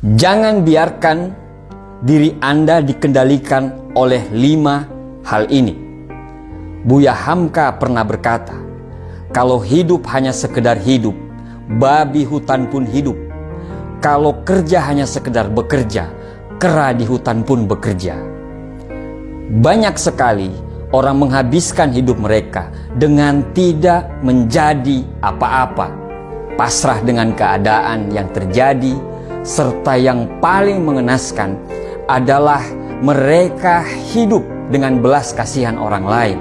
Jangan biarkan diri Anda dikendalikan oleh 5 hal ini. Buya Hamka pernah berkata, kalau hidup hanya sekedar hidup, babi hutan pun hidup. Kalau kerja hanya sekedar bekerja, kera di hutan pun bekerja. Banyak sekali orang menghabiskan hidup mereka dengan tidak menjadi apa-apa, pasrah dengan keadaan yang terjadi, serta yang paling mengenaskan adalah mereka hidup dengan belas kasihan orang lain.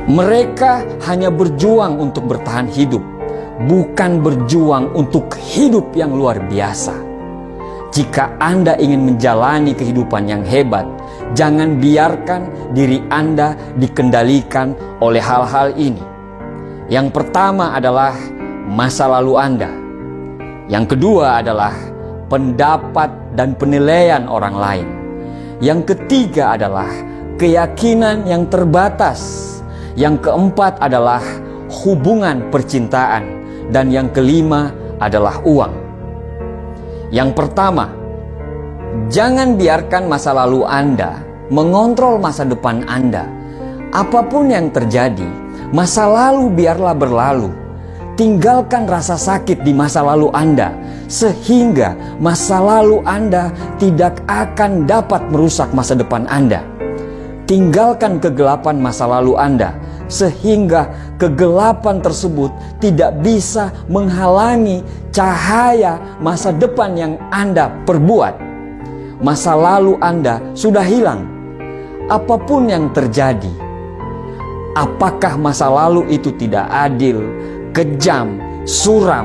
Mereka hanya berjuang untuk bertahan hidup, bukan berjuang untuk hidup yang luar biasa. Jika Anda ingin menjalani kehidupan yang hebat, jangan biarkan diri Anda dikendalikan oleh hal-hal ini. Yang pertama adalah masa lalu Anda. Yang kedua adalah pendapat dan penilaian orang lain. Yang ketiga adalah keyakinan yang terbatas. Yang keempat adalah hubungan percintaan. Dan yang kelima adalah uang. Yang pertama, jangan biarkan masa lalu Anda mengontrol masa depan Anda. Apapun yang terjadi, masa lalu biarlah berlalu. Tinggalkan rasa sakit di masa lalu Anda, sehingga masa lalu Anda tidak akan dapat merusak masa depan Anda. Tinggalkan kegelapan masa lalu Anda, sehingga kegelapan tersebut tidak bisa menghalangi cahaya masa depan yang Anda perbuat. Masa lalu Anda sudah hilang. Apapun yang terjadi, apakah masa lalu itu tidak adil, kejam, suram,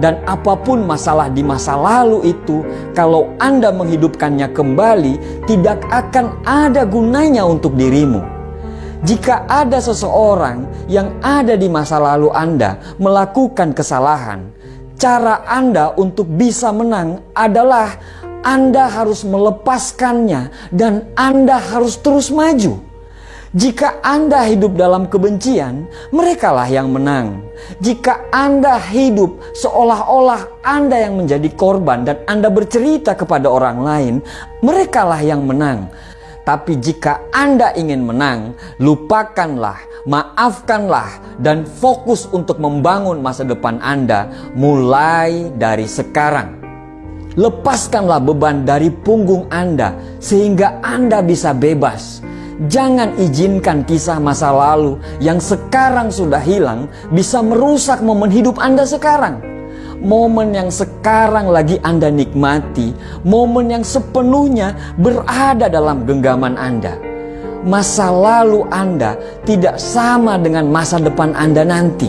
dan apapun masalah di masa lalu itu, kalau Anda menghidupkannya kembali, tidak akan ada gunanya untuk dirimu. Jika ada seseorang yang ada di masa lalu Anda melakukan kesalahan, cara Anda untuk bisa menang adalah Anda harus melepaskannya dan Anda harus terus maju. Jika Anda hidup dalam kebencian, merekalah yang menang. Jika Anda hidup seolah-olah Anda yang menjadi korban dan Anda bercerita kepada orang lain, merekalah yang menang. Tapi jika Anda ingin menang, lupakanlah, maafkanlah, dan fokus untuk membangun masa depan Anda mulai dari sekarang. Lepaskanlah beban dari punggung Anda sehingga Anda bisa bebas. Jangan izinkan kisah masa lalu yang sekarang sudah hilang bisa merusak momen hidup Anda sekarang. Momen yang sekarang lagi Anda nikmati, momen yang sepenuhnya berada dalam genggaman Anda. Masa lalu Anda tidak sama dengan masa depan Anda nanti.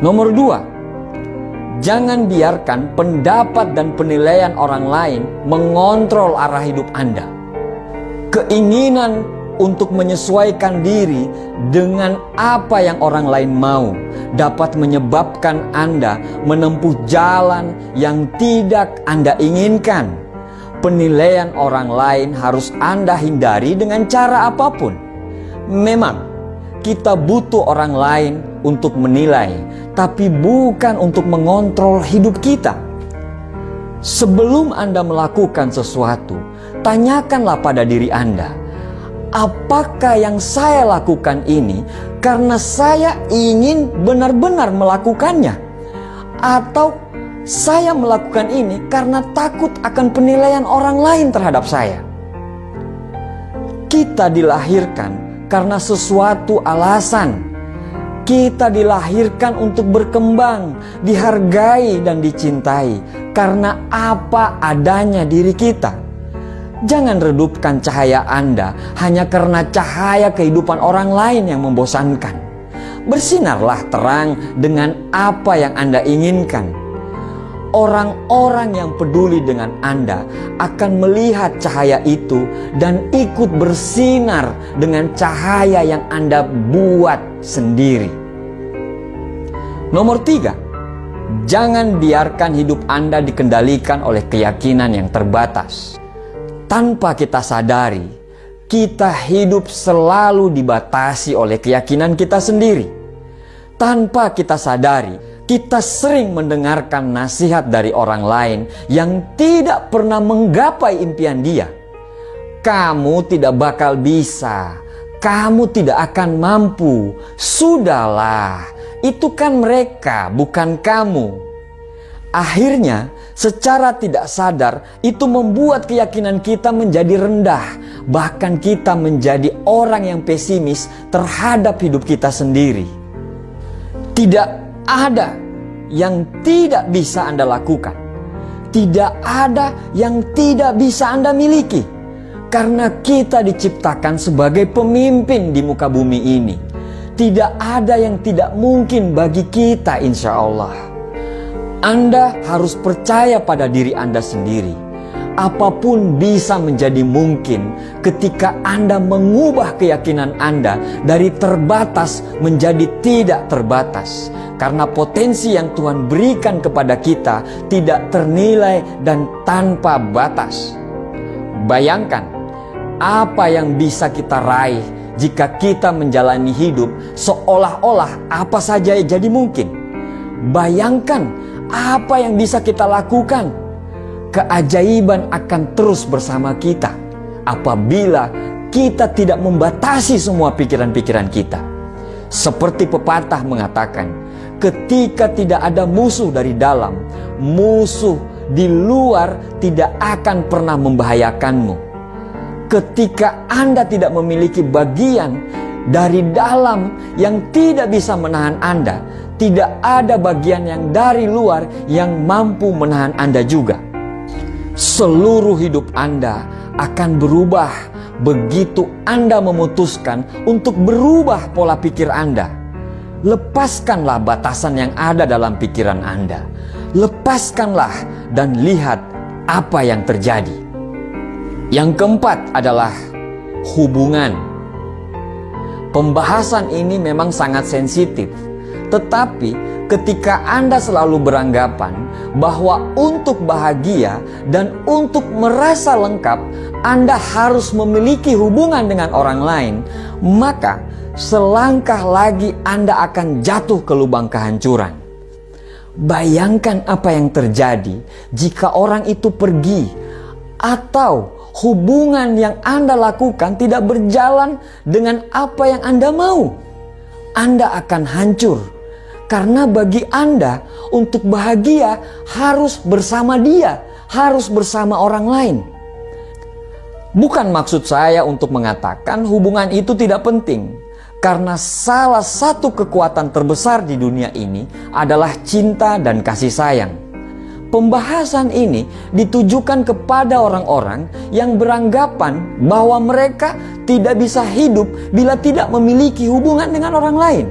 Nomor 2, jangan biarkan pendapat dan penilaian orang lain mengontrol arah hidup Anda. Keinginan untuk menyesuaikan diri dengan apa yang orang lain mau dapat menyebabkan Anda menempuh jalan yang tidak Anda inginkan. Penilaian orang lain harus Anda hindari dengan cara apapun. Memang kita butuh orang lain untuk menilai, tapi bukan untuk mengontrol hidup kita. Sebelum Anda melakukan sesuatu, tanyakanlah pada diri Anda, apakah yang saya lakukan ini karena saya ingin benar-benar melakukannya? Atau saya melakukan ini karena takut akan penilaian orang lain terhadap saya? Kita dilahirkan karena sesuatu alasan. Kita dilahirkan untuk berkembang, dihargai dan dicintai karena apa adanya diri kita. Jangan redupkan cahaya Anda hanya karena cahaya kehidupan orang lain yang membosankan. Bersinarlah terang dengan apa yang Anda inginkan. Orang-orang yang peduli dengan Anda akan melihat cahaya itu dan ikut bersinar dengan cahaya yang Anda buat sendiri. Nomor 3, jangan biarkan hidup Anda dikendalikan oleh keyakinan yang terbatas. Tanpa kita sadari, kita hidup selalu dibatasi oleh keyakinan kita sendiri. Tanpa kita sadari, Kita sering mendengarkan nasihat dari orang lain yang tidak pernah menggapai impian dia. Kamu tidak bakal bisa, kamu tidak akan mampu. Sudahlah, itu kan mereka, bukan kamu. Akhirnya, secara tidak sadar, itu membuat keyakinan kita menjadi rendah. Bahkan kita menjadi orang yang pesimis terhadap hidup kita sendiri. Tidak ada yang tidak bisa Anda lakukan. Tidak ada yang tidak bisa Anda miliki. Karena kita diciptakan sebagai pemimpin di muka bumi ini. Tidak ada yang tidak mungkin bagi kita, insya Allah. Anda harus percaya pada diri Anda sendiri. Apapun bisa menjadi mungkin ketika Anda mengubah keyakinan Anda dari terbatas menjadi tidak terbatas. Karena potensi yang Tuhan berikan kepada kita tidak ternilai dan tanpa batas. Bayangkan apa yang bisa kita raih jika kita menjalani hidup seolah-olah apa saja jadi mungkin. Bayangkan apa yang bisa kita lakukan. Keajaiban akan terus bersama kita apabila kita tidak membatasi semua pikiran-pikiran kita. Seperti pepatah mengatakan, ketika tidak ada musuh dari dalam, musuh di luar tidak akan pernah membahayakanmu. Ketika Anda tidak memiliki bagian dari dalam yang tidak bisa menahan Anda, tidak ada bagian yang dari luar yang mampu menahan Anda juga. Seluruh hidup Anda akan berubah begitu Anda memutuskan untuk berubah pola pikir Anda. Lepaskanlah batasan yang ada dalam pikiran Anda. Lepaskanlah dan lihat apa yang terjadi. Yang keempat adalah hubungan. Pembahasan ini memang sangat sensitif. Tetapi ketika Anda selalu beranggapan bahwa untuk bahagia dan untuk merasa lengkap Anda harus memiliki hubungan dengan orang lain, maka selangkah lagi Anda akan jatuh ke lubang kehancuran. Bayangkan apa yang terjadi jika orang itu pergi atau hubungan yang Anda lakukan tidak berjalan dengan apa yang Anda mau. Anda akan hancur. Karena bagi Anda untuk bahagia harus bersama dia, harus bersama orang lain. Bukan maksud saya untuk mengatakan hubungan itu tidak penting. Karena salah satu kekuatan terbesar di dunia ini adalah cinta dan kasih sayang. Pembahasan ini ditujukan kepada orang-orang yang beranggapan bahwa mereka tidak bisa hidup bila tidak memiliki hubungan dengan orang lain.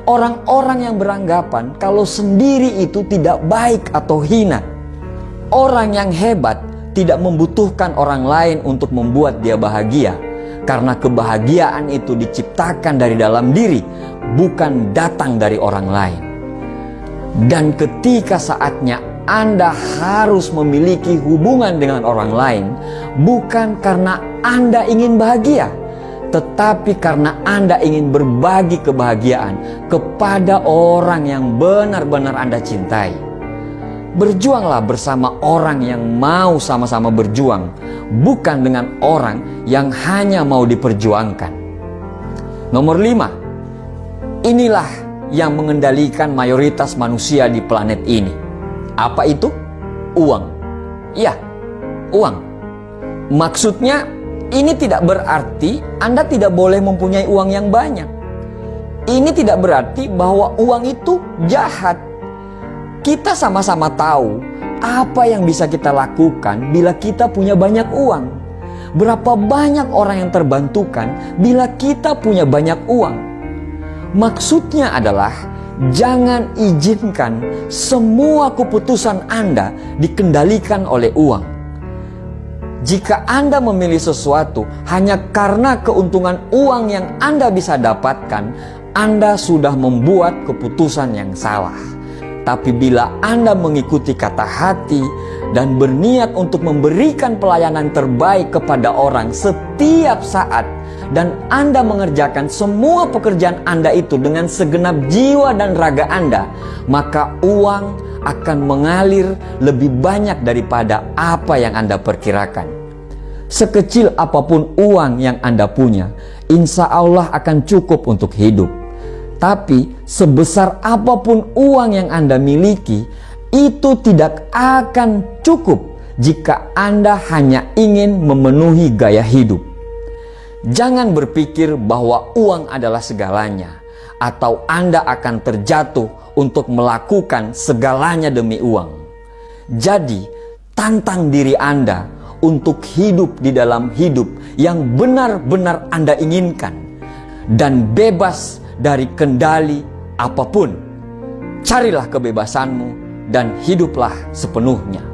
Orang-orang yang beranggapan kalau sendiri itu tidak baik atau hina. Orang yang hebat tidak membutuhkan orang lain untuk membuat dia bahagia. Karena kebahagiaan itu diciptakan dari dalam diri, bukan datang dari orang lain. Dan ketika saatnya Anda harus memiliki hubungan dengan orang lain, bukan karena Anda ingin bahagia, tetapi karena Anda ingin berbagi kebahagiaan kepada orang yang benar-benar Anda cintai. Berjuanglah bersama orang yang mau sama-sama berjuang, bukan dengan orang yang hanya mau diperjuangkan. Nomor 5. Inilah yang mengendalikan mayoritas manusia di planet ini. Apa itu? Uang. Ya, uang. Maksudnya ini tidak berarti Anda tidak boleh mempunyai uang yang banyak. Ini tidak berarti bahwa uang itu jahat. Kita sama-sama tahu apa yang bisa kita lakukan bila kita punya banyak uang. Berapa banyak orang yang terbantukan bila kita punya banyak uang. Maksudnya adalah jangan izinkan semua keputusan Anda dikendalikan oleh uang. Jika Anda memilih sesuatu hanya karena keuntungan uang yang Anda bisa dapatkan, Anda sudah membuat keputusan yang salah. Tapi bila Anda mengikuti kata hati dan berniat untuk memberikan pelayanan terbaik kepada orang setiap saat, dan Anda mengerjakan semua pekerjaan Anda itu dengan segenap jiwa dan raga Anda, maka uang akan mengalir lebih banyak daripada apa yang Anda perkirakan. Sekecil apapun uang yang Anda punya, insya Allah akan cukup untuk hidup. Tapi sebesar apapun uang yang Anda miliki, itu tidak akan cukup jika Anda hanya ingin memenuhi gaya hidup. Jangan berpikir bahwa uang adalah segalanya, atau Anda akan terjatuh untuk melakukan segalanya demi uang. Jadi, tantang diri Anda untuk hidup di dalam hidup yang benar-benar Anda inginkan, dan bebas dari kendali apapun. Carilah kebebasanmu dan hiduplah sepenuhnya.